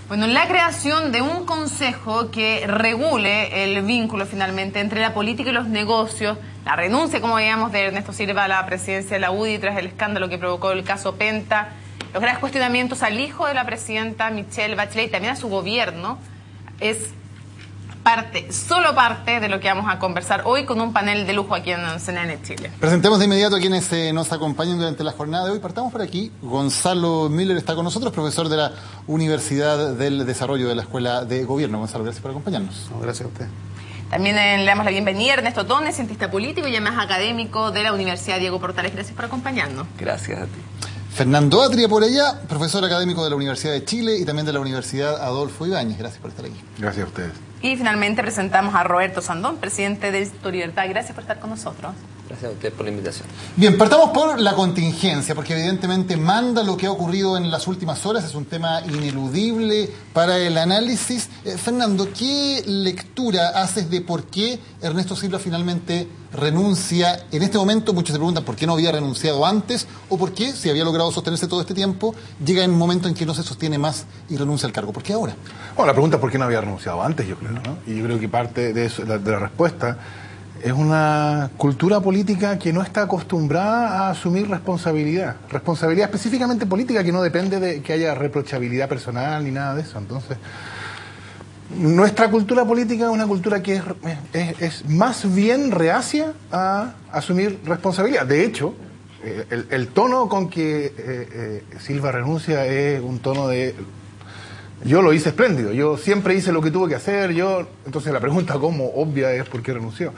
Bueno, la creación de un consejo que regule el vínculo finalmente entre la política y los negocios, la renuncia, como veíamos, de Ernesto Silva a la presidencia de la UDI tras el escándalo que provocó el caso Penta, los graves cuestionamientos al hijo de la presidenta Michelle Bachelet y también a su gobierno, es solo parte de lo que vamos a conversar hoy con un panel de lujo aquí en CNN Chile. Presentemos de inmediato a quienes nos acompañan durante la jornada de hoy. Partamos por aquí. Gonzalo Miller está con nosotros, profesor de la Universidad del Desarrollo de la Escuela de Gobierno. Gonzalo, gracias por acompañarnos. No, gracias a usted. También le damos la bienvenida a Ernesto Tones, cientista político y además académico de la Universidad Diego Portales. Gracias por acompañarnos. Gracias a ti. Fernando Atria por allá, profesor académico de la Universidad de Chile y también de la Universidad Adolfo Ibáñez. Gracias por estar aquí. Gracias a ustedes. Y finalmente presentamos a Roberto Sandón, presidente de Instituto Libertad. Gracias por estar con nosotros. Gracias a usted por la invitación. Bien, partamos por la contingencia, porque evidentemente manda lo que ha ocurrido en las últimas horas, es un tema ineludible para el análisis. Fernando, ¿qué lectura haces de por qué Ernesto Silva finalmente renuncia en este momento? Muchos se preguntan por qué no había renunciado antes, o por qué, si había logrado sostenerse todo este tiempo, llega en un momento en que no se sostiene más y renuncia al cargo. ¿Por qué ahora? Bueno, la pregunta es por qué no había renunciado antes, yo creo, ¿no? Y yo creo que parte de eso, de la respuesta es una cultura política que no está acostumbrada a asumir responsabilidad. Responsabilidad específicamente política que no depende de que haya reprochabilidad personal ni nada de eso. Entonces, nuestra cultura política es una cultura que es más bien reacia a asumir responsabilidad. De hecho, el tono con que Silva renuncia es un tono de: yo lo hice espléndido, yo siempre hice lo que tuve que hacer, entonces la pregunta como obvia es ¿por qué renunció?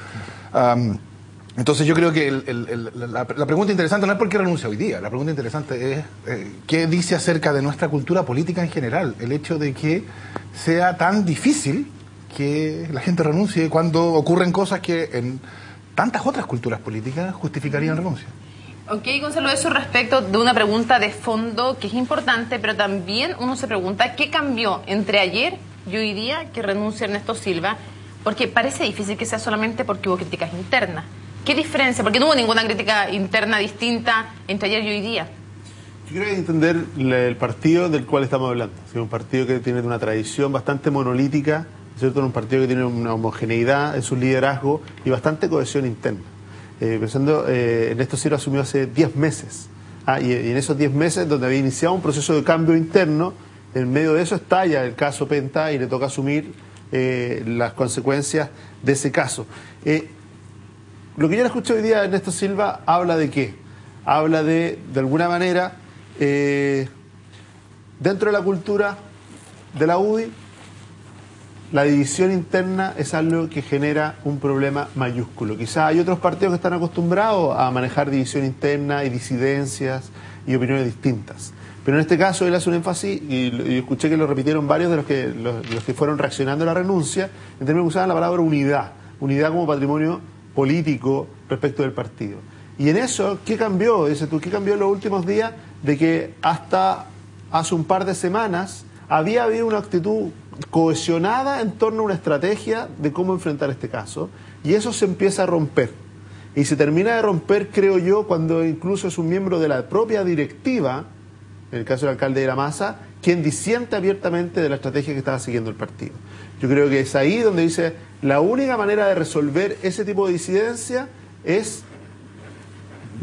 Entonces yo creo que la pregunta interesante no es por qué renuncia hoy día, la pregunta interesante es ¿qué dice acerca de nuestra cultura política en general? El hecho de que sea tan difícil que la gente renuncie cuando ocurren cosas que en tantas otras culturas políticas justificarían renuncia. Ok, Gonzalo, eso respecto de una pregunta de fondo que es importante, pero también uno se pregunta ¿qué cambió entre ayer y hoy día que renuncia Ernesto Silva? Porque parece difícil que sea solamente porque hubo críticas internas. ¿Qué diferencia? Porque no hubo ninguna crítica interna distinta entre ayer y hoy día. Yo creo que hay que entender el partido del cual estamos hablando. Es un partido que tiene una tradición bastante monolítica, ¿cierto? Un partido que tiene una homogeneidad en su liderazgo y bastante cohesión interna. Ernesto Silva asumió hace 10 meses. Y en esos 10 meses, donde había iniciado un proceso de cambio interno, en medio de eso estalla el caso Penta y le toca asumir las consecuencias de ese caso. Lo que yo le escuché hoy día a Ernesto Silva habla de qué? Habla de alguna manera, dentro de la cultura de la UDI, la división interna es algo que genera un problema mayúsculo. Quizá hay otros partidos que están acostumbrados a manejar división interna y disidencias y opiniones distintas. Pero en este caso él hace un énfasis, y escuché que lo repitieron varios de los que fueron reaccionando a la renuncia, en términos que usaban la palabra unidad. Unidad como patrimonio político respecto del partido. Y en eso, ¿qué cambió? Dices tú, ¿qué cambió en los últimos días? De que hasta hace un par de semanas había habido una actitud cohesionada en torno a una estrategia de cómo enfrentar este caso, y eso se empieza a romper. Y se termina de romper, creo yo, cuando incluso es un miembro de la propia directiva, en el caso del alcalde de La Maza, quien disiente abiertamente de la estrategia que estaba siguiendo el partido. Yo creo que es ahí donde dice, la única manera de resolver ese tipo de disidencia es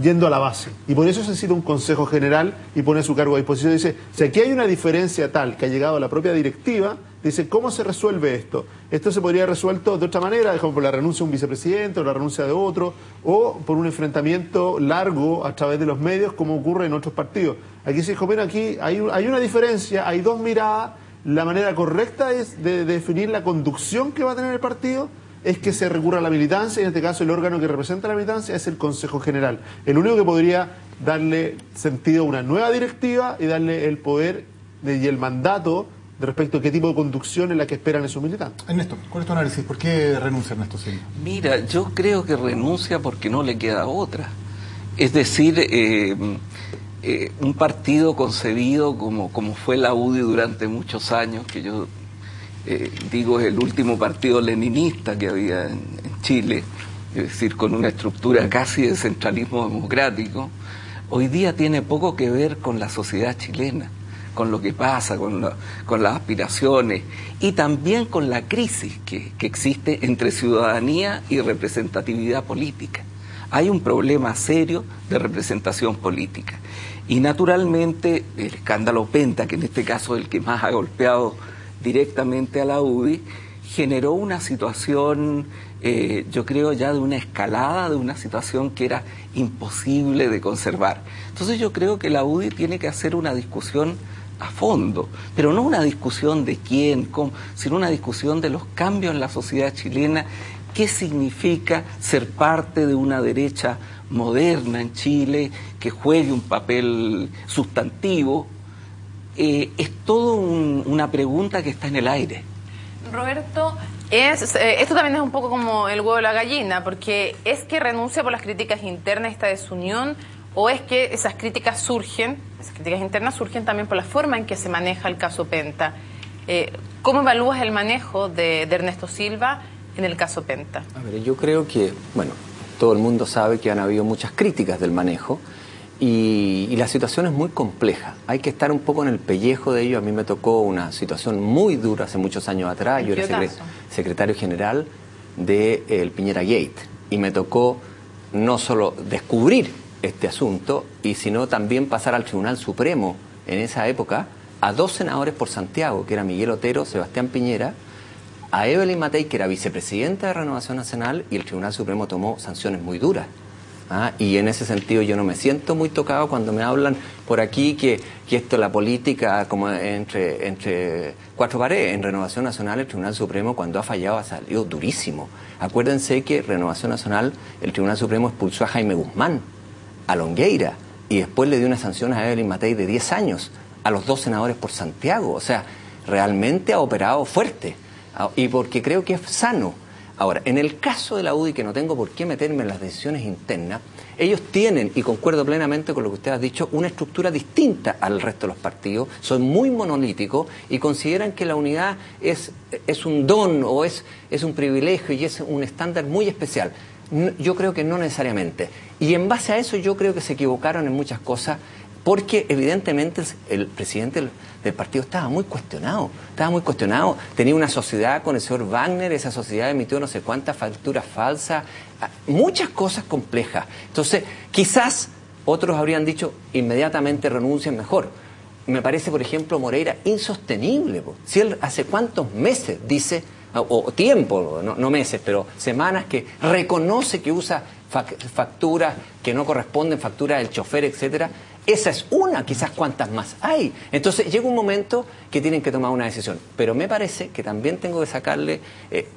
yendo a la base. Y por eso se necesita un consejo general y pone su cargo a disposición. Dice, si aquí hay una diferencia tal que ha llegado a la propia directiva, dice, ¿cómo se resuelve esto? Esto se podría haber resuelto de otra manera, como por la renuncia de un vicepresidente o la renuncia de otro, o por un enfrentamiento largo a través de los medios, como ocurre en otros partidos. Aquí se dijo, bueno, aquí hay una diferencia, hay dos miradas, la manera correcta es de definir la conducción que va a tener el partido, es que se recurra a la militancia, y en este caso el órgano que representa la militancia es el Consejo General. El único que podría darle sentido a una nueva directiva y darle el poder y el mandato de respecto a qué tipo de conducción es la que esperan esos militantes. Ernesto, ¿cuál es tu análisis? ¿Por qué renuncia Ernesto Silva? Mira, yo creo que renuncia porque no le queda otra. Es decir, un partido concebido como fue la UDI durante muchos años, que yo digo es el último partido leninista que había en Chile, es decir, con una estructura casi de centralismo democrático, hoy día tiene poco que ver con la sociedad chilena. con lo que pasa, con las aspiraciones y también con la crisis que existe entre ciudadanía y representatividad política. Hay un problema serio de representación política. Y naturalmente el escándalo Penta, que en este caso es el que más ha golpeado directamente a la UDI, generó una situación, yo creo ya de una escalada, de una situación que era imposible de conservar. Entonces yo creo que la UDI tiene que hacer una discusión a fondo, pero no una discusión de quién, cómo, sino una discusión de los cambios en la sociedad chilena. ¿Qué significa ser parte de una derecha moderna en Chile que juegue un papel sustantivo? Es todo una pregunta que está en el aire. Roberto, esto también es un poco como el huevo y la gallina, porque ¿es que renuncia por las críticas internas, esta desunión, o es que esas críticas internas surgen también por la forma en que se maneja el caso Penta? ¿Cómo evalúas el manejo de Ernesto Silva en el caso Penta? A ver, yo creo que, bueno, todo el mundo sabe que han habido muchas críticas del manejo y la situación es muy compleja. Hay que estar un poco en el pellejo de ello. A mí me tocó una situación muy dura hace muchos años atrás. Yo era secretario general del Piñera Gate y me tocó no solo descubrir este asunto, sino también pasar al Tribunal Supremo en esa época a 2 senadores por Santiago, que era Miguel Otero, Sebastián Piñera, a Evelyn Matei, que era vicepresidenta de Renovación Nacional, y el Tribunal Supremo tomó sanciones muy duras. Y en ese sentido yo no me siento muy tocado cuando me hablan por aquí que esto, la política como entre cuatro paredes. En Renovación Nacional el Tribunal Supremo cuando ha fallado ha salido durísimo. Acuérdense que Renovación Nacional, el Tribunal Supremo expulsó a Jaime Guzmán, a Longueira, y después le dio una sanción a Evelyn Matei de 10 años, a los 2 senadores por Santiago. O sea, realmente ha operado fuerte, y porque creo que es sano. Ahora, en el caso de la UDI, que no tengo por qué meterme en las decisiones internas, ellos tienen, y concuerdo plenamente con lo que usted ha dicho, una estructura distinta al resto de los partidos, son muy monolíticos y consideran que la unidad es un don o es un privilegio y es un estándar muy especial. Yo creo que no necesariamente. Y en base a eso yo creo que se equivocaron en muchas cosas, porque evidentemente el presidente del partido estaba muy cuestionado, tenía una sociedad con el señor Wagner, esa sociedad emitió no sé cuántas facturas falsas, muchas cosas complejas. Entonces, quizás otros habrían dicho, inmediatamente renuncien mejor. Me parece, por ejemplo, Moreira insostenible. Si él hace cuántos meses dice, o tiempo, no meses, pero semanas, que reconoce que usa facturas que no corresponden, facturas del chofer, etcétera. Esa es una, quizás cuántas más hay. Entonces llega un momento que tienen que tomar una decisión. Pero me parece que también tengo que sacarle,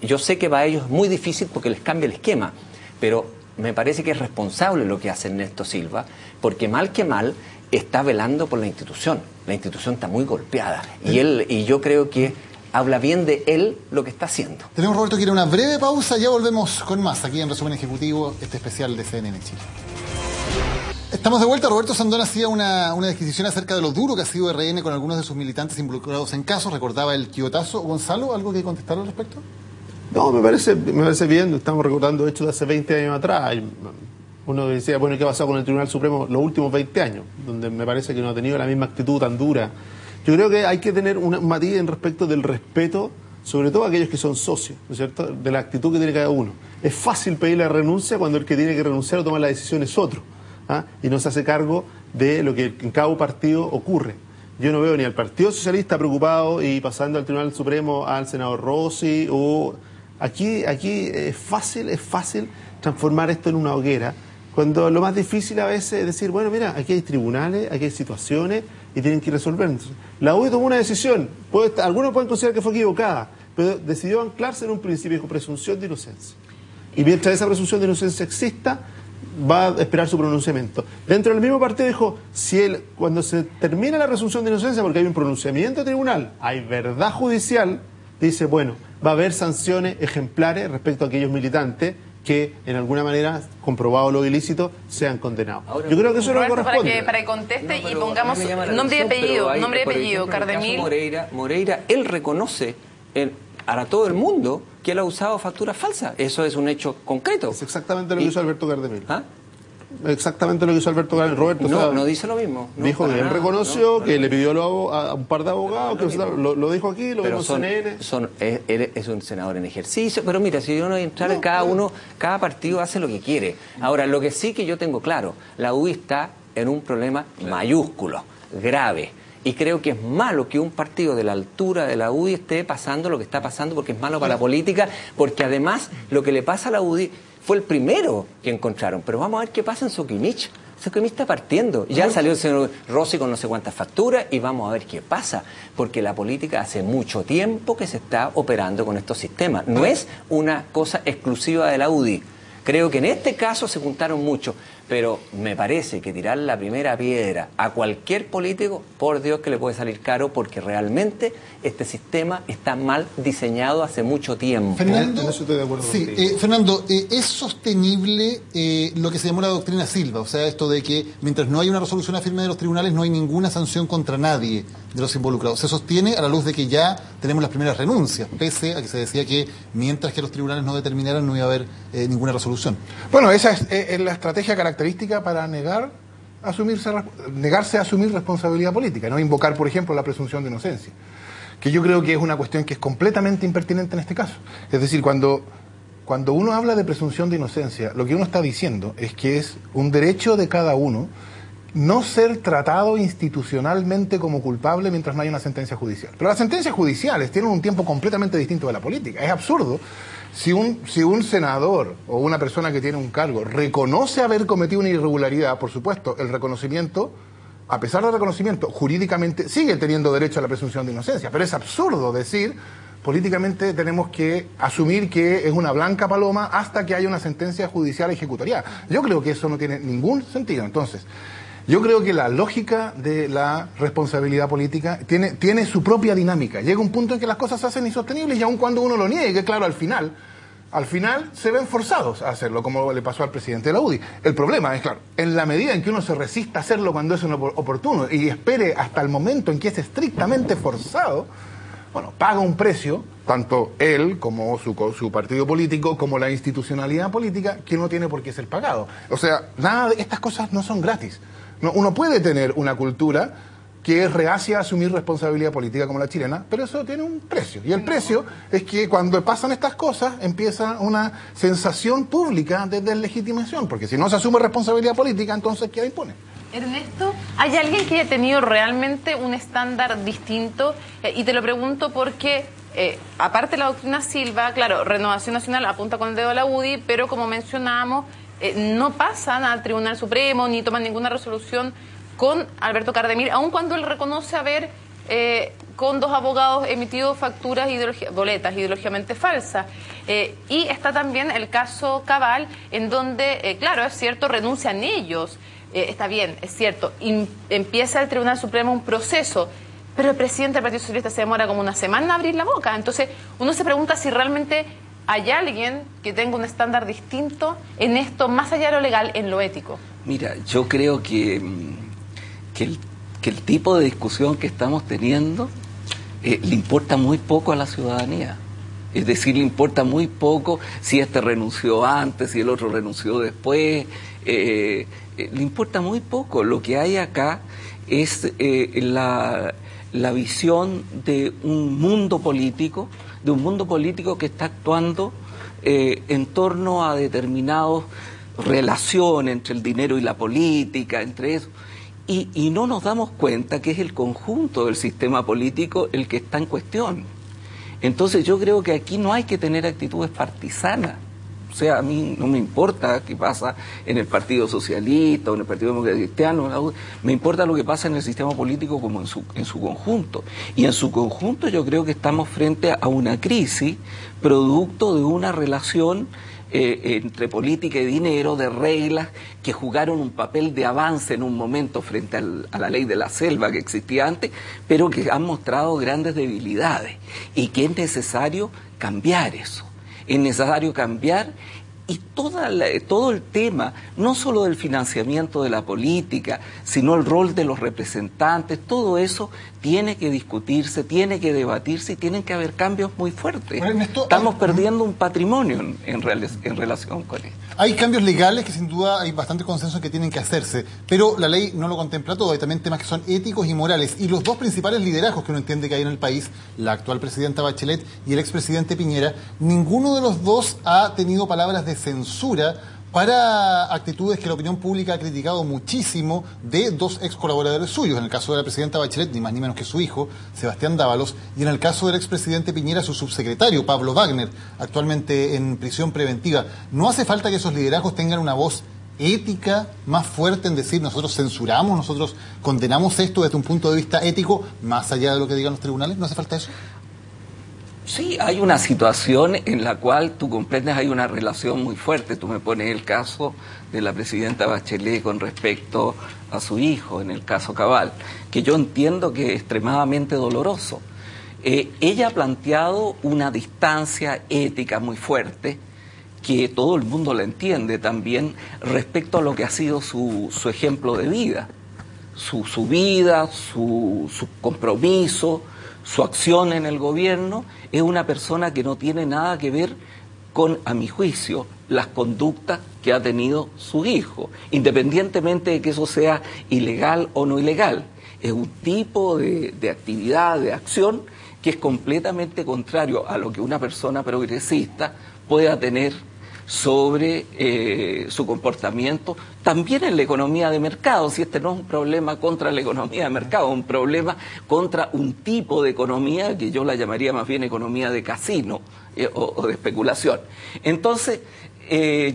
yo sé que para ellos es muy difícil porque les cambia el esquema, pero me parece que es responsable lo que hace Ernesto Silva, porque mal que mal está velando por la institución. La institución está muy golpeada y yo creo que habla bien de él lo que está haciendo. Tenemos, Roberto, que ir a una breve pausa, ya volvemos con más aquí en Resumen Ejecutivo, este especial de CNN Chile. Estamos de vuelta. Roberto Sandón hacía una disquisición acerca de lo duro que ha sido RN con algunos de sus militantes involucrados en casos. Recordaba el quiotazo. Gonzalo, ¿algo que contestar al respecto? No, me parece bien. Estamos recordando hechos de hace 20 años atrás. Uno decía, bueno, ¿qué ha pasado con el Tribunal Supremo los últimos 20 años? Donde me parece que no ha tenido la misma actitud tan dura. Yo creo que hay que tener un matiz en respecto del respeto, sobre todo a aquellos que son socios, ¿no es cierto?, de la actitud que tiene cada uno. Es fácil pedir la renuncia cuando el que tiene que renunciar o tomar la decisión es otro, y no se hace cargo de lo que en cada partido ocurre. Yo no veo ni al Partido Socialista preocupado y pasando al Tribunal Supremo al senador Rossi, o aquí es fácil transformar esto en una hoguera, cuando lo más difícil a veces es decir, bueno, mira, aquí hay tribunales, aquí hay situaciones y tienen que resolver. Entonces, la UDI tomó una decisión, algunos pueden considerar que fue equivocada, pero decidió anclarse en un principio de presunción de inocencia. Y mientras esa presunción de inocencia exista, va a esperar su pronunciamiento. Dentro del mismo partido dijo, cuando se termina la presunción de inocencia, porque hay un pronunciamiento tribunal, hay verdad judicial, dice, bueno, va a haber sanciones ejemplares respecto a aquellos militantes que en alguna manera, comprobado lo ilícito, sean condenados. Ahora, yo creo que eso no corresponde. Para que conteste y pongamos nombre y apellido, Cardemil. Moreira, él reconoce a todo el mundo que él ha usado facturas falsas. Eso es un hecho concreto. Es exactamente lo que hizo Alberto Cardemil. exactamente lo que hizo Alberto Carabineri. Roberto, No, o sea, no dice lo mismo. No, dijo que para él nada, reconoció no. que le pidió a un par de abogados, que lo dijo aquí, lo vimos en CNN. Él es un senador en ejercicio, pero mira, si uno entrar en cada partido hace lo que quiere. Ahora, lo que sí que yo tengo claro, la UDI está en un problema mayúsculo, grave. Y creo que es malo que un partido de la altura de la UDI esté pasando lo que está pasando, porque es malo para la política, porque además lo que le pasa a la UDI fue el primero que encontraron. Pero vamos a ver qué pasa en Soquimich. Soquimich está partiendo. Ya salió el señor Rossi con no sé cuántas facturas y vamos a ver qué pasa. Porque la política hace mucho tiempo que se está operando con estos sistemas. No es una cosa exclusiva de la UDI. Creo que en este caso se juntaron mucho, pero me parece que tirar la primera piedra a cualquier político, por Dios que le puede salir caro, porque realmente este sistema está mal diseñado hace mucho tiempo. Fernando, En eso estoy de acuerdo sí, contigo. Fernando, ¿es sostenible lo que se llamó la doctrina Silva? O sea, esto de que mientras no hay una resolución a firme de los tribunales no hay ninguna sanción contra nadie de los involucrados. Se sostiene a la luz de que ya tenemos las primeras renuncias, pese a que se decía que mientras que los tribunales no determinaran no iba a haber ninguna resolución. Bueno, esa es la estrategia característica para negarse a asumir responsabilidad política, no invocar, por ejemplo, la presunción de inocencia, que yo creo que es una cuestión que es completamente impertinente en este caso. Es decir, cuando uno habla de presunción de inocencia, lo que uno está diciendo es que es un derecho de cada uno no ser tratado institucionalmente como culpable mientras no haya una sentencia judicial. Pero las sentencias judiciales tienen un tiempo completamente distinto de la política. Es absurdo. Si un senador o una persona que tiene un cargo reconoce haber cometido una irregularidad, por supuesto, el reconocimiento, a pesar del reconocimiento, jurídicamente sigue teniendo derecho a la presunción de inocencia. Pero es absurdo decir, políticamente tenemos que asumir que es una blanca paloma hasta que haya una sentencia judicial ejecutoriada. Yo creo que eso no tiene ningún sentido. Entonces, yo creo que la lógica de la responsabilidad política tiene su propia dinámica. Llega un punto en que las cosas se hacen insostenibles y aun cuando uno lo niegue, claro, al final se ven forzados a hacerlo, como le pasó al presidente de la UDI. El problema es, claro, en la medida en que uno se resista a hacerlo cuando es oportuno y espere hasta el momento en que es estrictamente forzado, bueno, paga un precio, tanto él como su partido político, como la institucionalidad política, que no tiene por qué ser pagado. O sea, nada de estas cosas no son gratis. No, uno puede tener una cultura que es reacia a asumir responsabilidad política como la chilena, pero eso tiene un precio. Y el precio es que cuando pasan estas cosas empieza una sensación pública de deslegitimación, porque si no se asume responsabilidad política, entonces queda impune. Ernesto, ¿hay alguien que haya tenido realmente un estándar distinto? Y te lo pregunto porque, aparte de la doctrina Silva, claro, Renovación Nacional apunta con el dedo a la UDI, pero como mencionábamos, no pasan al Tribunal Supremo ni toman ninguna resolución con Alberto Carabineri, aun cuando él reconoce haber, con 2 abogados, emitido facturas, boletas ideológicamente falsas. Y está también el caso Cabal, en donde, claro, es cierto, renuncian ellos. Está bien, es cierto, empieza el Tribunal Supremo un proceso, pero el presidente del Partido Socialista se demora como una semana en abrir la boca. Entonces, uno se pregunta si realmente hay alguien que tenga un estándar distinto en esto, más allá de lo legal, en lo ético. Mira, yo creo que el tipo de discusión que estamos teniendo le importa muy poco a la ciudadanía. Es decir, le importa muy poco si este renunció antes, si el otro renunció después. Le importa muy poco. Lo que hay acá es la visión de un mundo político que está actuando en torno a determinadas relaciones entre el dinero y la política, entre eso. Y no nos damos cuenta que es el conjunto del sistema político el que está en cuestión. Entonces yo creo que aquí no hay que tener actitudes partisanas. O sea, a mí no me importa qué pasa en el Partido Socialista o en el Partido Demócrata Cristiano, me importa lo que pasa en el sistema político como en su conjunto. Y en su conjunto yo creo que estamos frente a una crisis producto de una relación entre política y dinero, de reglas que jugaron un papel de avance en un momento frente a la ley de la selva que existía antes, pero que han mostrado grandes debilidades y que es necesario cambiar eso. Es necesario cambiar Y todo el tema, no solo del financiamiento de la política, sino el rol de los representantes, todo eso tiene que discutirse, tiene que debatirse y tienen que haber cambios muy fuertes. Estamos perdiendo un patrimonio en relación con esto. Hay cambios legales que sin duda hay bastante consenso en que tienen que hacerse, pero la ley no lo contempla todo. Hay también temas que son éticos y morales. Y los dos principales liderazgos que uno entiende que hay en el país, la actual presidenta Bachelet y el expresidente Piñera, ninguno de los dos ha tenido palabras de censura para actitudes que la opinión pública ha criticado muchísimo de dos ex colaboradores suyos. En el caso de la presidenta Bachelet, ni más ni menos que su hijo, Sebastián Dávalos, y en el caso del expresidente Piñera, su subsecretario, Pablo Wagner, actualmente en prisión preventiva. ¿No hace falta que esos liderazgos tengan una voz ética más fuerte en decir nosotros censuramos, nosotros condenamos esto desde un punto de vista ético, más allá de lo que digan los tribunales? ¿No hace falta eso? Sí, hay una situación en la cual tú comprendes, hay una relación muy fuerte. Tú me pones el caso de la presidenta Bachelet con respecto a su hijo, en el caso Cabal, que yo entiendo que es extremadamente doloroso. Ella ha planteado una distancia ética muy fuerte, que todo el mundo la entiende también, respecto a lo que ha sido su ejemplo de vida, su vida, su compromiso, su acción en el gobierno. Es una persona que no tiene nada que ver con, a mi juicio, las conductas que ha tenido su hijo, independientemente de que eso sea ilegal o no ilegal. Es un tipo de actividad, de acción, que es completamente contrario a lo que una persona progresista pueda tener sobre su comportamiento, también en la economía de mercado. Si este no es un problema contra la economía de mercado, es un problema contra un tipo de economía que yo la llamaría más bien economía de casino o de especulación. Entonces,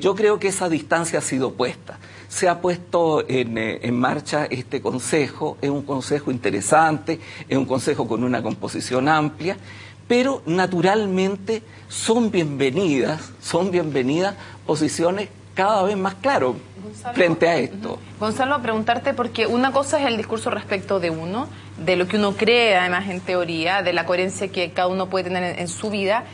yo creo que esa distancia ha sido puesta. Se ha puesto en marcha este consejo, es un consejo interesante, es un consejo con una composición amplia, pero naturalmente son bienvenidas posiciones cada vez más claras frente a esto. Gonzalo, preguntarte, porque una cosa es el discurso respecto de uno, de lo que uno cree además en teoría, de la coherencia que cada uno puede tener en su vida,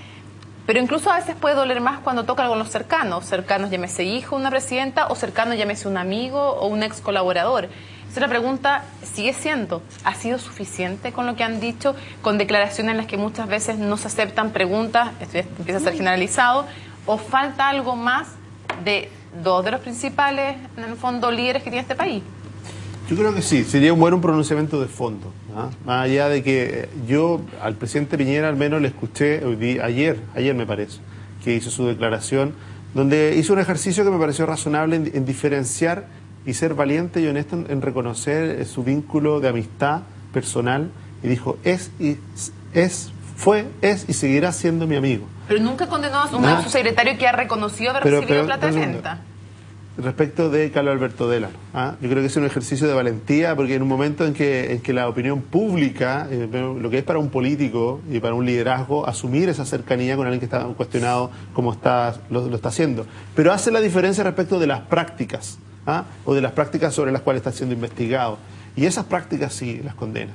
pero incluso a veces puede doler más cuando toca con los cercanos, llámese hijo de una presidenta, o cercano llámese un amigo o un ex colaborador. Entonces la pregunta sigue siendo, ¿ha sido suficiente con lo que han dicho, con declaraciones en las que muchas veces no se aceptan preguntas, esto ya empieza a ser generalizado, o falta algo más de dos de los principales, en el fondo, líderes que tiene este país? Yo creo que sí, sería un buen pronunciamiento de fondo, ¿ah? Más allá de que yo al presidente Piñera al menos le escuché ayer me parece, que hizo su declaración, donde hizo un ejercicio que me pareció razonable en diferenciar y ser valiente y honesto en reconocer su vínculo de amistad personal, y dijo, es y seguirá siendo mi amigo. Pero nunca condenó a un subsecretario que ha reconocido haber recibido plata de venta. Respecto de Carlos Alberto Delano, yo creo que es un ejercicio de valentía, porque en un momento en que la opinión pública, lo que es para un político y para un liderazgo, asumir esa cercanía con alguien que está cuestionado como lo está haciendo, pero hace la diferencia respecto de las prácticas, o de las prácticas sobre las cuales está siendo investigado, y esas prácticas sí las condena.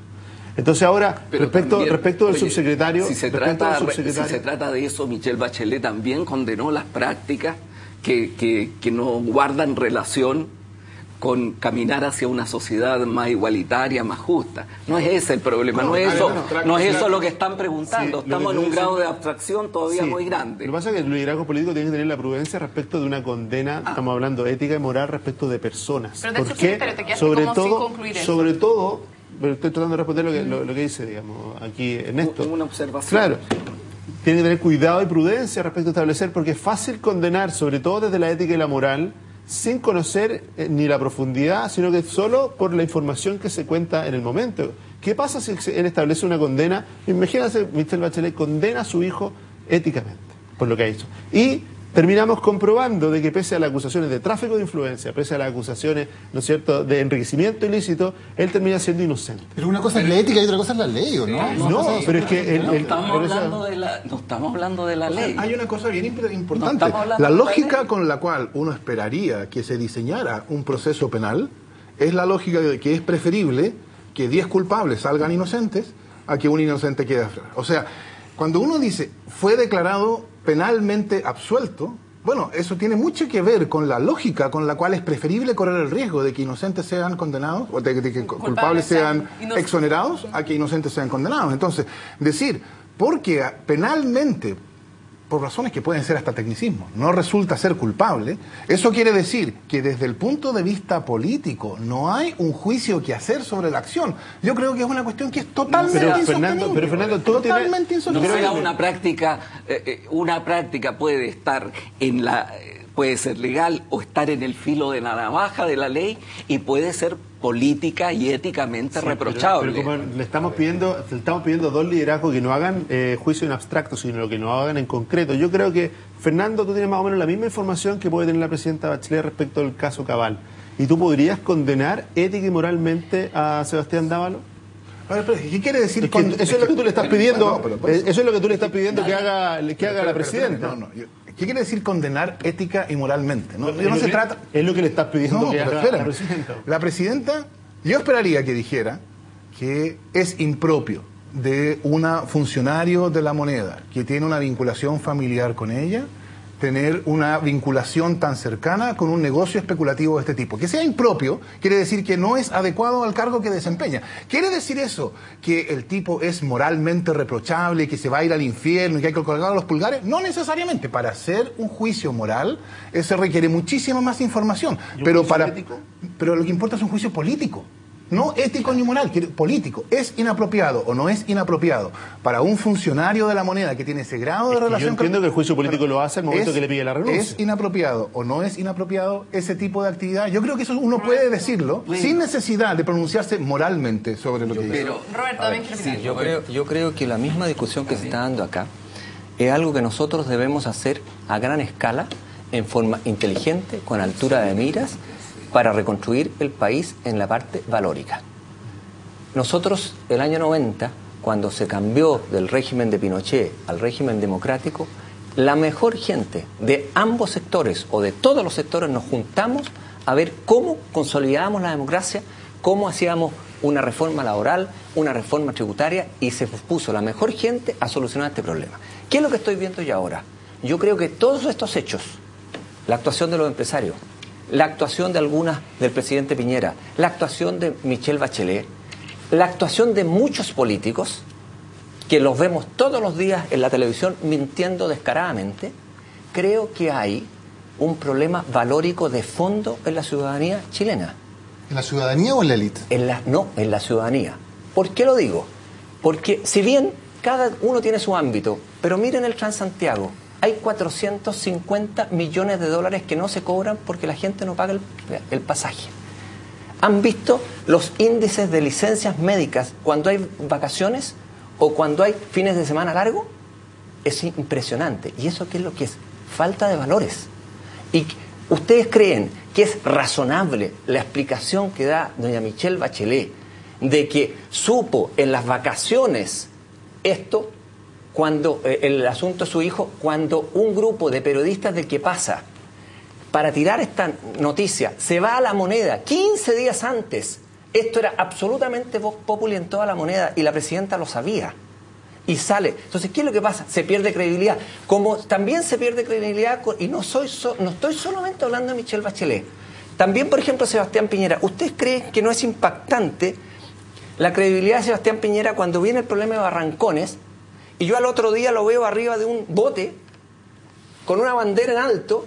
Entonces ahora, respecto del subsecretario... Si se trata de eso, Michelle Bachelet también condenó las prácticas que no guardan relación con caminar hacia una sociedad más igualitaria, más justa. No es ese el problema, no es eso lo que están preguntando. Sí, estamos en un grado de abstracción todavía muy grande. Lo que pasa es que el liderazgo político tiene que tener la prudencia respecto de una condena, estamos hablando ética y moral respecto de personas. Pero porque sobre todo, pero estoy tratando de responder lo que dice, digamos, aquí Ernesto. Una observación. Claro. Tiene que tener cuidado y prudencia respecto a establecer, porque es fácil condenar, sobre todo desde la ética y la moral, sin conocer ni la profundidad, sino que solo por la información que se cuenta en el momento. ¿Qué pasa si él establece una condena? Imagínate, Michelle Bachelet condena a su hijo éticamente por lo que ha hecho. Y terminamos comprobando de que pese a las acusaciones de tráfico de influencia, pese a las acusaciones, ¿no es cierto?, de enriquecimiento ilícito, él termina siendo inocente. Pero una cosa es la ética y otra cosa es la ley, ¿o no? No, pero es que... No estamos hablando de la ley. Hay una cosa bien importante. La lógica con la cual uno esperaría que se diseñara un proceso penal es la lógica de que es preferible que 10 culpables salgan inocentes a que un inocente quede afuera. O sea, cuando uno dice fue declarado penalmente absuelto, Bueno, eso tiene mucho que ver con la lógica con la cual es preferible correr el riesgo de que inocentes sean condenados, o de que culpables sean exonerados, a que inocentes sean condenados. Entonces, decir, porque penalmente, por razones que pueden ser hasta tecnicismo, no resulta ser culpable, eso quiere decir que desde el punto de vista político no hay un juicio que hacer sobre la acción. Yo creo que es una cuestión que es totalmente insostenible. Pero Fernando, tú totalmente insostenible. No sea una práctica puede estar en la... puede ser legal o estar en el filo de la navaja de la ley y puede ser política y éticamente reprochable. Pero como le estamos pidiendo dos liderazgos que no hagan juicio en abstracto, sino que no hagan en concreto. Yo creo que, Fernando, tú tienes más o menos la misma información que puede tener la presidenta Bachelet respecto al caso Cabal. ¿Y tú podrías condenar ética y moralmente a Sebastián Dávalo? A ver, pero, ¿qué quiere decir? Eso es lo que tú le estás pidiendo. Eso es lo que tú le estás pidiendo que haga la presidenta. ¿Qué quiere decir condenar ética y moralmente? Es lo que le estás pidiendo que haga espera. la presidenta. La presidenta, yo esperaría que dijera que es impropio de una funcionario de la moneda que tiene una vinculación familiar con ella, tener una vinculación tan cercana con un negocio especulativo de este tipo. Que sea impropio quiere decir que no es adecuado al cargo que desempeña. ¿Quiere decir eso que el tipo es moralmente reprochable, que se va a ir al infierno y que hay que colgar los pulgares? No necesariamente. Para hacer un juicio moral, eso requiere muchísima más información. Pero lo que importa es un juicio político. No ético ni moral, político. ¿Es inapropiado o no es inapropiado para un funcionario de la moneda que tiene ese grado de relación? Yo entiendo que el juicio político lo hace al momento que le pide la renuncia. ¿Es inapropiado o no es inapropiado ese tipo de actividad? Yo creo que eso uno puede decirlo sin necesidad de pronunciarse moralmente sobre lo que dice. Roberto, también yo creo que la misma discusión que se está dando acá es algo que nosotros debemos hacer a gran escala, en forma inteligente, con altura de miras, para reconstruir el país en la parte valórica. Nosotros, el año 90, cuando se cambió del régimen de Pinochet al régimen democrático, la mejor gente de ambos sectores o de todos los sectores nos juntamos a ver cómo consolidábamos la democracia, cómo hacíamos una reforma laboral, una reforma tributaria, y se puso la mejor gente a solucionar este problema. ¿Qué es lo que estoy viendo yo ahora? Yo creo que todos estos hechos, la actuación de los empresarios, la actuación de algunas del presidente Piñera, la actuación de Michelle Bachelet, la actuación de muchos políticos que los vemos todos los días en la televisión mintiendo descaradamente, creo que hay un valórico de fondo en la ciudadanía chilena. ¿En la ciudadanía o en la élite? No, en la ciudadanía. ¿Por qué lo digo? Porque si bien cada uno tiene su ámbito, pero miren el Transantiago, hay 450 millones de dólares que no se cobran porque la gente no paga el pasaje. ¿Han visto los índices de licencias médicas cuando hay vacaciones o cuando hay fines de semana largos? Es impresionante. ¿Y eso qué es lo que es? Falta de valores. ¿Y ustedes creen que es razonable la explicación que da doña Michelle Bachelet de que supo en las vacaciones esto, cuando el asunto de su hijo, cuando un grupo de periodistas de ¿Qué pasa?, para tirar esta noticia, se va a La Moneda 15 días antes? Esto era absolutamente vox populi en toda La Moneda y la presidenta lo sabía. Y sale. Entonces, ¿qué es lo que pasa? Se pierde credibilidad. Como también se pierde credibilidad, y no estoy solamente hablando de Michelle Bachelet. También, por ejemplo, Sebastián Piñera. ¿Ustedes creen que no es impactante la credibilidad de Sebastián Piñera cuando viene el problema de Barrancones y yo al otro día lo veo arriba de un bote con una bandera en alto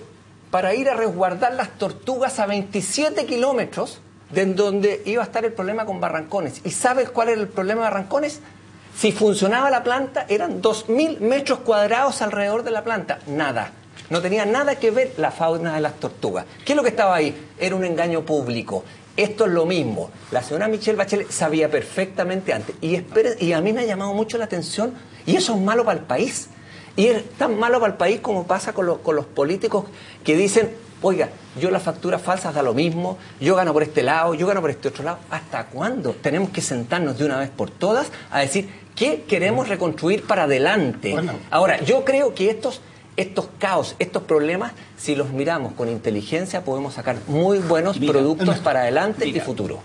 para ir a resguardar las tortugas a 27 kilómetros de donde iba a estar el problema con Barrancones? ¿Y sabes cuál era el problema de Barrancones? Si funcionaba la planta, eran 2.000 metros cuadrados alrededor de la planta. Nada. No tenía nada que ver la fauna de las tortugas. ¿Qué es lo que estaba ahí? Era un engaño público. Esto es lo mismo. La señora Michelle Bachelet sabía perfectamente antes. Y a mí me ha llamado mucho la atención, y eso es malo para el país. Y es tan malo para el país como pasa con los políticos que dicen, oiga, yo las facturas falsas da lo mismo, yo gano por este lado, yo gano por este otro lado. ¿Hasta cuándo tenemos que sentarnos de una vez por todas a decir qué queremos reconstruir para adelante? Bueno. Ahora, yo creo que estos caos, estos problemas, si los miramos con inteligencia, podemos sacar muy buenos productos para adelante y futuro.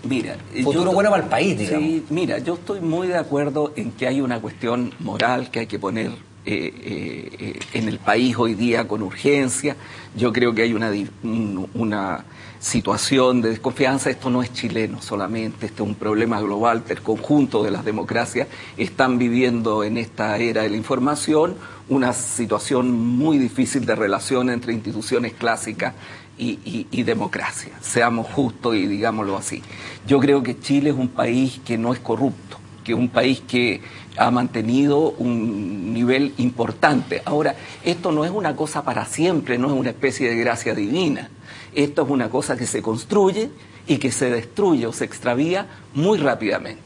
Futuro bueno para el país, digamos. Sí, yo estoy muy de acuerdo en que hay una cuestión moral que hay que poner en el país hoy día con urgencia. Yo creo que hay una situación de desconfianza. Esto no es chileno solamente, este es un problema global. El conjunto de las democracias están viviendo en esta era de la información una situación muy difícil de relación entre instituciones clásicas y democracia. Seamos justos y digámoslo así. Yo creo que Chile es un país que no es corrupto, que es un país que ha mantenido un nivel importante. Ahora, esto no es una cosa para siempre, no es una especie de gracia divina. Esto es una cosa que se construye y que se destruye o se extravía muy rápidamente.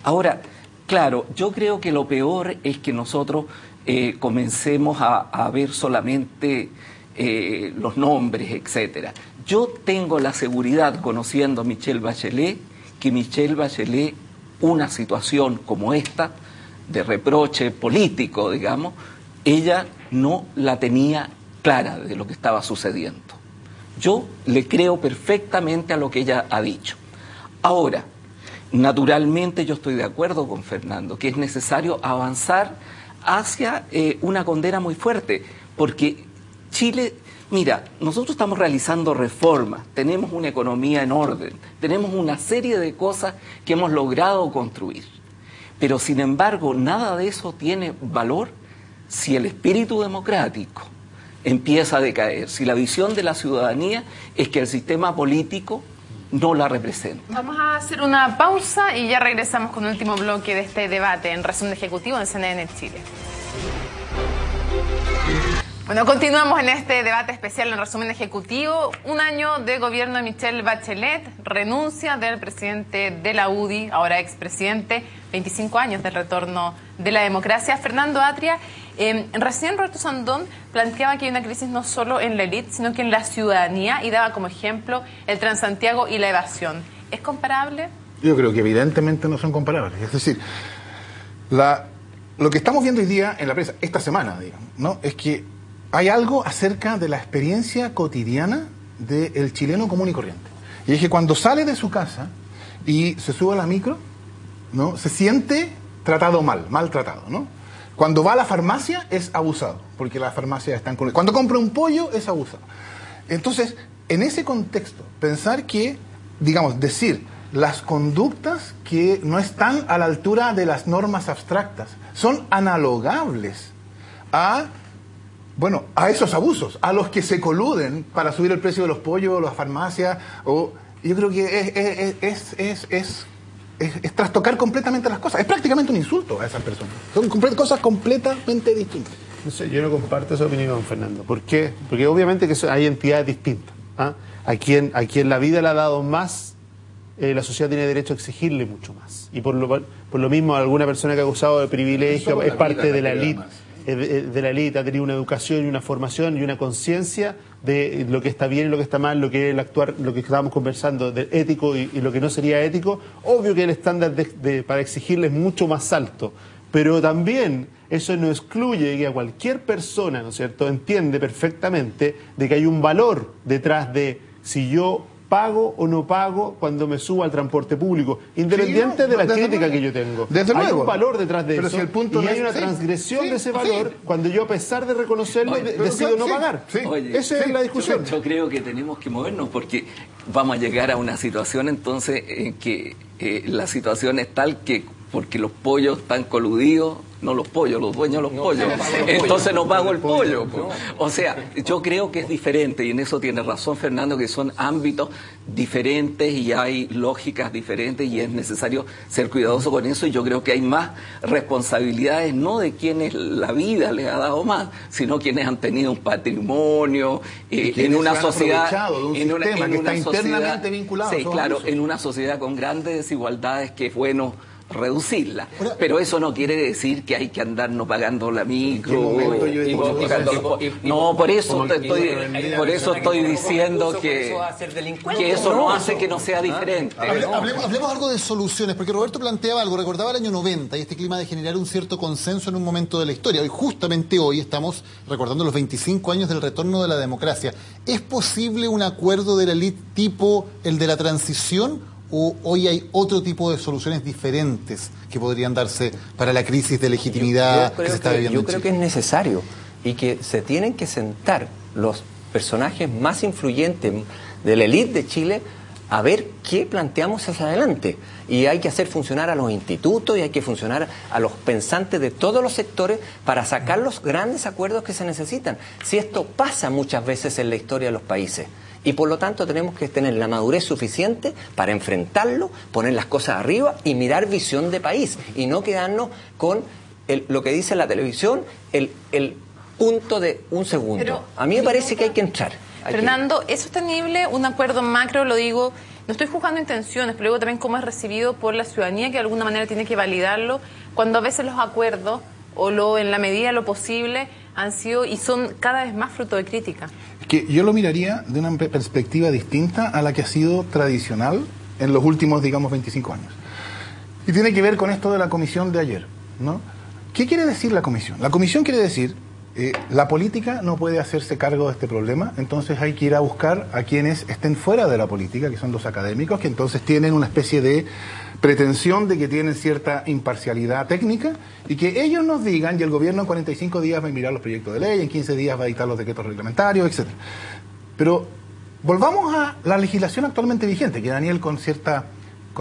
Ahora, claro, yo creo que lo peor es que nosotros comencemos a ver solamente los nombres, etcétera. Yo tengo la seguridad, conociendo a Michelle Bachelet, que Michelle Bachelet, una situación como esta, de reproche político, digamos, ella no la tenía clara de lo que estaba sucediendo. Yo le creo perfectamente a lo que ella ha dicho. Ahora, naturalmente yo estoy de acuerdo con Fernando, que es necesario avanzar hacia una condena muy fuerte, porque Chile, mira, nosotros estamos realizando reformas, tenemos una economía en orden, tenemos una serie de cosas que hemos logrado construir, pero sin embargo nada de eso tiene valor si el espíritu democrático empieza a decaer, si la visión de la ciudadanía es que el sistema político no la representa. Vamos a hacer una pausa y ya regresamos con el último bloque de este debate en Resumen Ejecutivo en CNN Chile. Bueno, continuamos en este debate especial en Resumen Ejecutivo. Un año de gobierno de Michelle Bachelet, renuncia del presidente de la UDI, ahora expresidente, 25 años del retorno de la democracia. Fernando Atria, recién Roberto Sandón planteaba que hay una crisis no solo en la élite, sino que en la ciudadanía, y daba como ejemplo el Transantiago y la evasión. ¿Es comparable? Yo creo que evidentemente no son comparables. Es decir, lo que estamos viendo hoy día en la prensa, esta semana, digamos, ¿no?, es que hay algo acerca de la experiencia cotidiana del chileno común y corriente. Y es que cuando sale de su casa y se sube a la micro, ¿no?, se siente tratado maltratado, ¿no? Cuando va a la farmacia es abusado, porque las farmacias están con... Cuando compra un pollo es abusado. Entonces, en ese contexto, pensar que, digamos, decir las conductas que no están a la altura de las normas abstractas son analogables a esos abusos, a los que se coluden para subir el precio de los pollos, las farmacias, yo creo que es trastocar completamente las cosas. Es prácticamente un insulto a esas personas. Son cosas completamente distintas. No sé, yo no comparto esa opinión, Fernando. ¿Por qué? Porque obviamente que hay entidades distintas. ¿Ah? A quien la vida le ha dado más, la sociedad tiene derecho a exigirle mucho más. Y por lo mismo, alguna persona que ha gozado de privilegio es parte de la élite. De la élite, ha tenido una educación y una formación y una conciencia de lo que está bien y lo que está mal, lo que es el actuar, lo que estábamos conversando, de ético y lo que no sería ético. Obvio que el estándar para exigirle es mucho más alto, pero también eso no excluye que a cualquier persona, ¿no es cierto?, entiende perfectamente de que hay un valor detrás de si yo pago o no pago cuando me subo al transporte público, independiente de la crítica que yo tengo. Desde luego. Hay un valor detrás de eso, Si el punto y hay una transgresión de ese valor cuando yo, a pesar de reconocerlo, decido no pagar. Esa es la discusión. Yo creo que tenemos que movernos porque vamos a llegar a una situación entonces en que la situación es tal que porque los pollos están coludidos, no los pollos, los dueños de los pollos. Entonces no pago el pollo. O sea, yo creo que es diferente, y en eso tiene razón Fernando, que son ámbitos diferentes y hay lógicas diferentes y es necesario ser cuidadoso con eso, y yo creo que hay más responsabilidades, no de quienes la vida les ha dado más, sino quienes han tenido un patrimonio en una sociedad, en una que está internamente vinculado. Sí, claro, en una sociedad con grandes desigualdades que es bueno reducirla, pero eso no quiere decir que hay que andarnos pagando la micro. No, por eso estoy diciendo que eso no hace que no sea diferente. Hablemos algo de soluciones, porque Roberto planteaba algo, recordaba el año 90 y este clima de generar un cierto consenso en un momento de la historia. Justamente hoy estamos recordando los 25 años del retorno de la democracia. ¿Es posible un acuerdo de la élite tipo el de la transición? ¿O hoy hay otro tipo de soluciones diferentes que podrían darse para la crisis de legitimidad que se está viviendo en Chile? Yo creo que es necesario y que se tienen que sentar los personajes más influyentes de la élite de Chile a ver qué planteamos hacia adelante. Y hay que hacer funcionar a los institutos y hay que funcionar a los pensantes de todos los sectores para sacar los grandes acuerdos que se necesitan. Si esto pasa muchas veces en la historia de los países. Y por lo tanto tenemos que tener la madurez suficiente para enfrentarlo, poner las cosas arriba y mirar visión de país. Y no quedarnos con lo que dice la televisión, el punto de un segundo. Pero, a mí me parece que hay que entrar. Fernando, ¿es sostenible un acuerdo macro? Lo digo, no estoy juzgando intenciones, pero luego también cómo es recibido por la ciudadanía, que de alguna manera tiene que validarlo, cuando a veces los acuerdos, en la medida de lo posible, han sido y son cada vez más fruto de crítica. Que yo lo miraría de una perspectiva distinta a la que ha sido tradicional en los últimos, digamos, 25 años. Y tiene que ver con esto de la comisión de ayer, ¿no? ¿Qué quiere decir la comisión? La comisión quiere decir, la política no puede hacerse cargo de este problema, entonces hay que ir a buscar a quienes estén fuera de la política, que son los académicos, que entonces tienen una especie de pretensión de que tienen cierta imparcialidad técnica y que ellos nos digan, y el gobierno en 45 días va a mirar los proyectos de ley, en 15 días va a dictar los decretos reglamentarios, etc. Pero volvamos a la legislación actualmente vigente, que Daniel con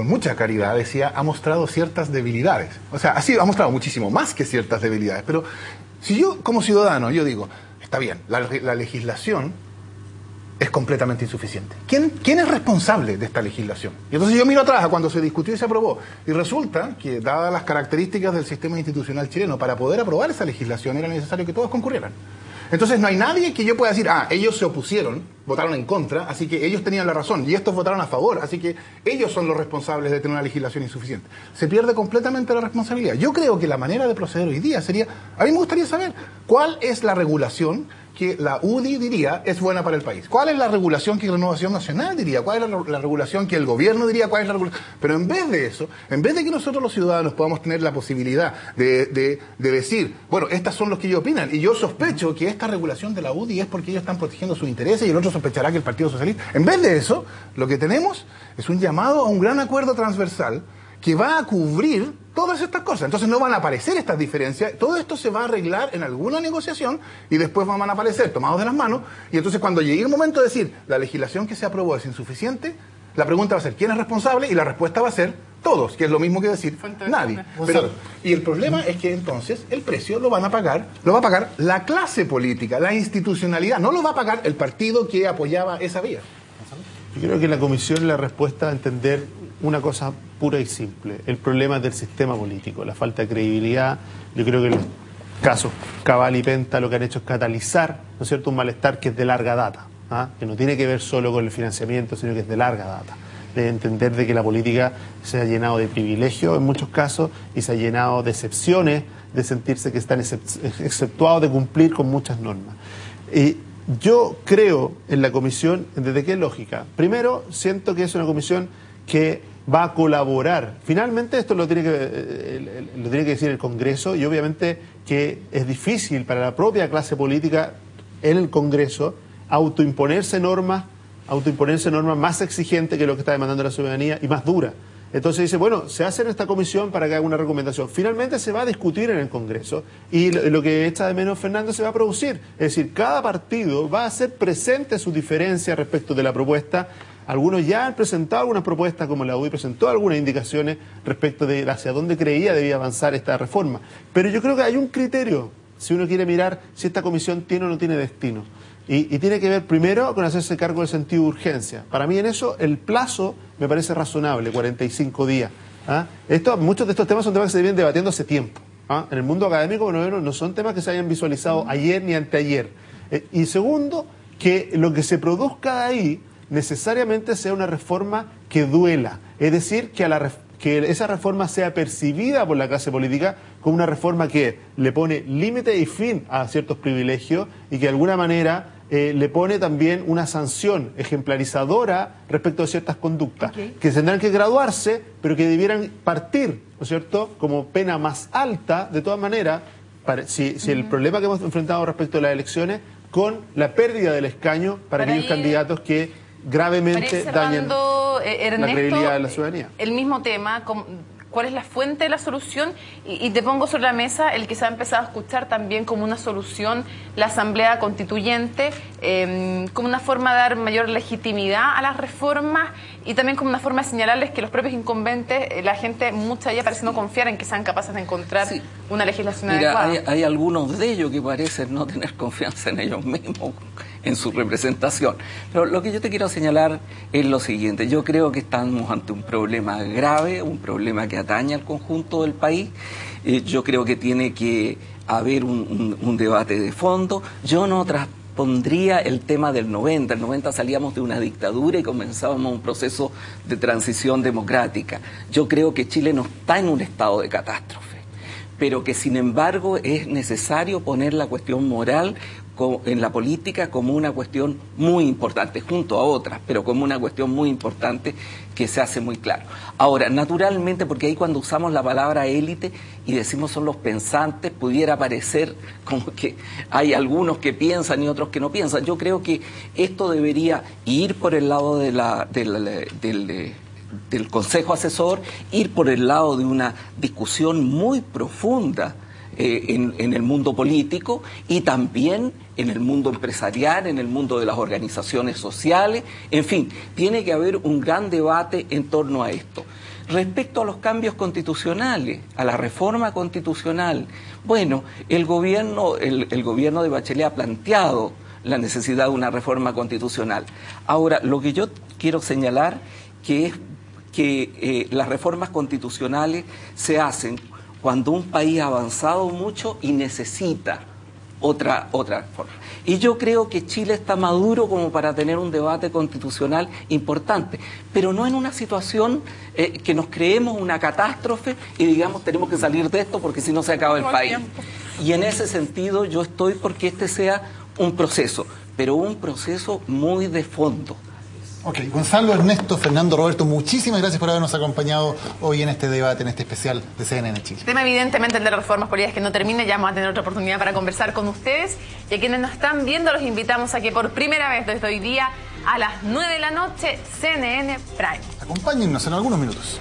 mucha claridad decía, ha mostrado ciertas debilidades. O sea, ha mostrado muchísimo más que ciertas debilidades, pero si yo como ciudadano, yo digo, está bien, la legislación es completamente insuficiente. ¿Quién es responsable de esta legislación? Y entonces yo miro atrás a cuando se discutió y se aprobó. Y resulta que, dadas las características del sistema institucional chileno, para poder aprobar esa legislación era necesario que todos concurrieran. Entonces no hay nadie que yo pueda decir, ellos se opusieron, votaron en contra, así que ellos tenían la razón, y estos votaron a favor, así que ellos son los responsables de tener una legislación insuficiente. Se pierde completamente la responsabilidad. Yo creo que la manera de proceder hoy día sería, a mí me gustaría saber cuál es la regulación que la UDI diría es buena para el país. ¿Cuál es la regulación que Renovación Nacional diría? ¿Cuál es la regulación que el gobierno diría? ¿Cuál es la regulación? Pero en vez de eso, en vez de que nosotros los ciudadanos podamos tener la posibilidad de decir, bueno, estas son los que ellos opinan, y yo sospecho que esta regulación de la UDI es porque ellos están protegiendo sus intereses y el otro sospechará que el Partido Socialista. En vez de eso, lo que tenemos es un llamado a un gran acuerdo transversal que va a cubrir todas estas cosas. Entonces no van a aparecer estas diferencias, todo esto se va a arreglar en alguna negociación y después van a aparecer tomados de las manos, y entonces cuando llegue el momento de decir la legislación que se aprobó es insuficiente, la pregunta va a ser ¿quién es responsable? Y la respuesta va a ser todos, que es lo mismo que decir nadie. Y el problema es que entonces el precio lo va a pagar la clase política, la institucionalidad, no lo va a pagar el partido que apoyaba esa vía. Yo creo que la comisión la respuesta a entender una cosa pura y simple, el problema del sistema político, la falta de credibilidad. Yo creo que los casos Cabal y Penta lo que han hecho es catalizar, ¿no es cierto?, un malestar que es de larga data, que no tiene que ver solo con el financiamiento, sino que es de larga data, de entender de que la política se ha llenado de privilegios en muchos casos y se ha llenado de excepciones, de sentirse que están exceptuados de cumplir con muchas normas. Yo creo en la comisión desde qué lógica. Primero, siento que es una comisión que va a colaborar. Finalmente esto lo tiene que decir el Congreso, y obviamente que es difícil para la propia clase política en el Congreso autoimponerse normas más exigentes que lo que está demandando la ciudadanía y más duras. Entonces dice, bueno, se hace en esta comisión para que haga una recomendación. Finalmente se va a discutir en el Congreso y lo que echa de menos Fernando se va a producir. Es decir, cada partido va a hacer presente sus diferencias respecto de la propuesta. Algunos ya han presentado algunas propuestas, como la UDI presentó algunas indicaciones respecto de hacia dónde creía debía avanzar esta reforma. Pero yo creo que hay un criterio, si uno quiere mirar si esta comisión tiene o no tiene destino. Y tiene que ver primero con hacerse cargo del sentido de urgencia. Para mí en eso el plazo me parece razonable, 45 días. Muchos de estos temas son temas que se vienen debatiendo hace tiempo. En el mundo académico, bueno, no son temas que se hayan visualizado ayer ni anteayer. Y segundo, que lo que se produzca de ahí necesariamente sea una reforma que duela. Es decir, que esa reforma sea percibida por la clase política como una reforma que le pone límite y fin a ciertos privilegios y que de alguna manera le pone también una sanción ejemplarizadora respecto de ciertas conductas, que tendrán que graduarse, pero que debieran partir, ¿no es cierto?, como pena más alta, de todas maneras, si el problema que hemos enfrentado respecto a las elecciones, con la pérdida del escaño para aquellos candidatos que gravemente dañan. poco, Ernesto, la credibilidad de la ciudadanía. El mismo tema, ¿cuál es la fuente de la solución? Y te pongo sobre la mesa el que se ha empezado a escuchar también como una solución la Asamblea Constituyente, como una forma de dar mayor legitimidad a las reformas y también como una forma de señalarles que los propios incumbentes, la gente, mucha ya parece no confiar en que sean capaces de encontrar una legislación adecuada. Hay algunos de ellos que parecen no tener confianza en ellos mismos, en su representación. Pero lo que yo te quiero señalar es lo siguiente. Yo creo que estamos ante un problema grave, un problema que atañe al conjunto del país. Yo creo que tiene que haber un debate de fondo. Yo no traspondría el tema del 90. El 90 salíamos de una dictadura y comenzábamos un proceso de transición democrática. Yo creo que Chile no está en un estado de catástrofe, pero que sin embargo es necesario poner la cuestión moral en la política como una cuestión muy importante, junto a otras, pero como una cuestión muy importante que se hace muy claro. Ahora, naturalmente, porque ahí cuando usamos la palabra élite y decimos son los pensantes, pudiera parecer como que hay algunos que piensan y otros que no piensan. Yo creo que esto debería ir por el lado del Consejo Asesor, ir por el lado de una discusión muy profunda en el mundo político y también en el mundo empresarial, en el mundo de las organizaciones sociales. En fin, tiene que haber un gran debate en torno a esto. Respecto a los cambios constitucionales, a la reforma constitucional, bueno, el gobierno de Bachelet ha planteado la necesidad de una reforma constitucional. Ahora, lo que yo quiero señalar es que las reformas constitucionales se hacen cuando un país ha avanzado mucho y necesita otra forma. Y yo creo que Chile está maduro como para tener un debate constitucional importante, pero no en una situación que nos creemos una catástrofe y digamos tenemos que salir de esto porque si no se acaba el país. Y en ese sentido yo estoy porque este sea un proceso, pero un proceso muy de fondo. Ok, Gonzalo, Ernesto, Fernando, Roberto, muchísimas gracias por habernos acompañado hoy en este debate, en este especial de CNN Chile. Tema evidentemente el de las reformas políticas que no termine, ya vamos a tener otra oportunidad para conversar con ustedes. Y a quienes nos están viendo los invitamos a que por primera vez desde hoy día a las 9 de la noche, CNN Prime. Acompáñennos en algunos minutos.